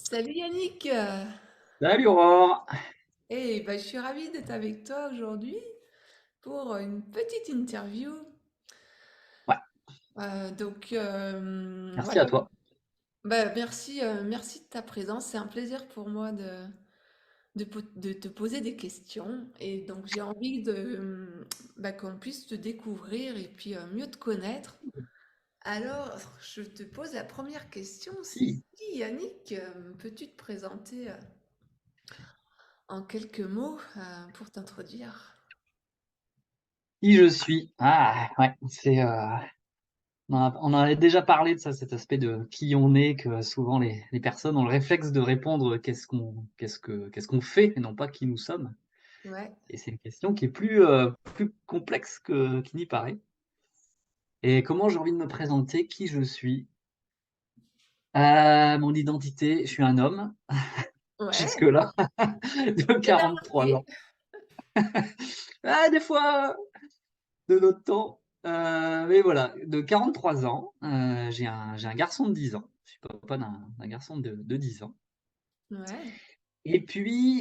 Salut Yannick! Salut Aurore. Je suis ravie d'être avec toi aujourd'hui pour une petite interview. Ouais, merci à Voilà. toi. Merci de ta présence. C'est un plaisir pour moi de te poser des questions. Et donc j'ai envie qu'on puisse te découvrir et puis mieux te connaître. Alors, je te pose la première question. Si, Yannick, peux-tu te présenter en quelques mots pour t'introduire? qui je suis. Ah ouais, on en avait déjà parlé de ça, cet aspect de qui on est, que souvent les personnes ont le réflexe de répondre qu'est-ce qu'on fait et non pas qui nous sommes. Ouais. Et c'est une question qui est plus complexe qu'il n'y paraît. Et comment j'ai envie de me présenter, qui je suis? Mon identité, je suis un homme, Ouais. jusque-là, de Bien 43 remarqué. ans. Ah, des fois, de notre temps. Mais voilà, de 43 ans, j'ai un garçon de 10 ans. Je suis papa d'un garçon de 10 ans. Ouais. Et puis,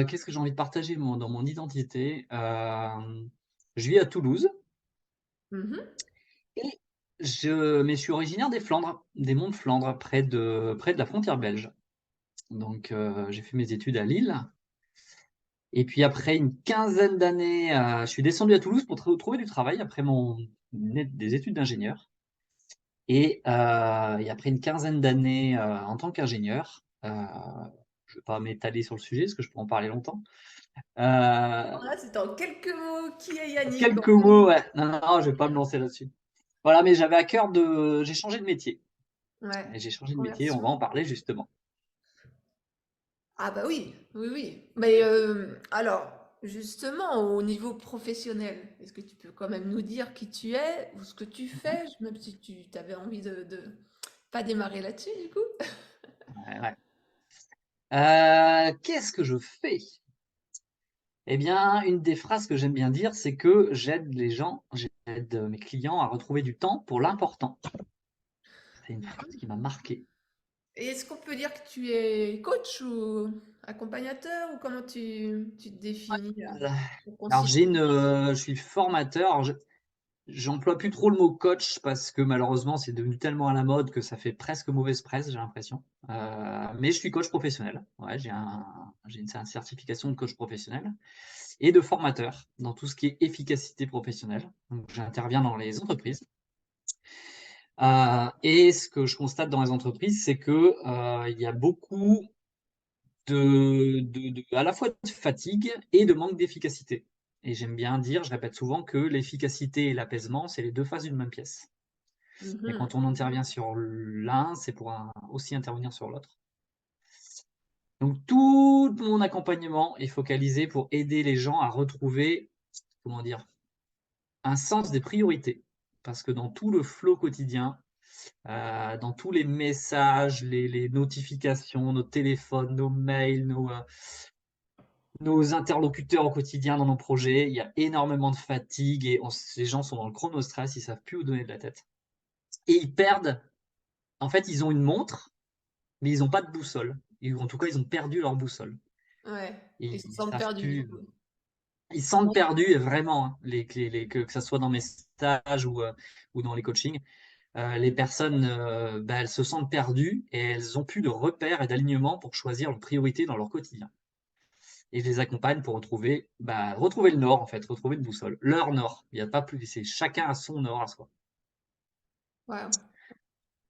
qu'est-ce que j'ai envie de partager dans mon identité? Je vis à Toulouse Mhm. et mais je suis originaire des Flandres, des monts de Flandre, près de la frontière belge. Donc, j'ai fait mes études à Lille. Et puis après une quinzaine d'années, je suis descendu à Toulouse pour trouver du travail après des études d'ingénieur. Et après une quinzaine d'années, en tant qu'ingénieur, je ne vais pas m'étaler sur le sujet parce que je pourrais en parler longtemps. Là, c'est en quelques mots qui est Yannick, en Quelques fait. mots, ouais. Non, non, non, je vais pas me lancer là-dessus. Voilà, mais j'avais à cœur j'ai changé de métier Ouais. et j'ai changé de métier, on va Conversion. en parler justement. Ah bah oui, oui, oui. Alors, justement, au niveau professionnel, est-ce que tu peux quand même nous dire qui tu es ou ce que tu Mmh. fais, même si tu avais envie de pas démarrer là-dessus, du coup? Ouais, ouais. Qu'est-ce que je fais? Eh bien, une des phrases que j'aime bien dire, c'est que j'aide mes clients à retrouver du temps pour l'important. C'est une phrase qui m'a marqué. Et est-ce qu'on peut dire que tu es coach ou accompagnateur ou comment tu te définis pour Alors concilier? je suis formateur. Alors j'emploie plus trop le mot coach parce que malheureusement c'est devenu tellement à la mode que ça fait presque mauvaise presse, j'ai l'impression. Mais je suis coach professionnel. Ouais, j'ai une certification de coach professionnel et de formateur dans tout ce qui est efficacité professionnelle. Donc j'interviens dans les entreprises. Et ce que je constate dans les entreprises, c'est que, il y a beaucoup à la fois de fatigue et de manque d'efficacité. Et j'aime bien dire, je répète souvent que l'efficacité et l'apaisement, c'est les 2 faces d'une même pièce. Et Mhm. quand on intervient sur l'un, c'est pour aussi intervenir sur l'autre. Donc tout mon accompagnement est focalisé pour aider les gens à retrouver, comment dire? Un sens des priorités. Parce que dans tout le flow quotidien, dans tous les messages, les notifications, nos téléphones, nos mails, nos interlocuteurs au quotidien dans nos projets, il y a énormément de fatigue et les gens sont dans le chronostress, ils savent plus où donner de la tête. Et ils perdent, en fait, ils ont une montre, mais ils ont pas de boussole. En tout cas, ils ont perdu leur boussole. Ouais, Et ils se ils sentent savent perdus du plus. coup. Ils se sentent perdus, et vraiment, hein, que ça soit dans mes stages ou dans les coachings. Les personnes, elles se sentent perdues et elles ont plus de repères et d'alignement pour choisir leurs priorités dans leur quotidien. Et je les accompagne pour retrouver le nord en fait, retrouver une boussole. Leur nord. Il y a pas plus, c'est chacun a son nord à soi. Waouh.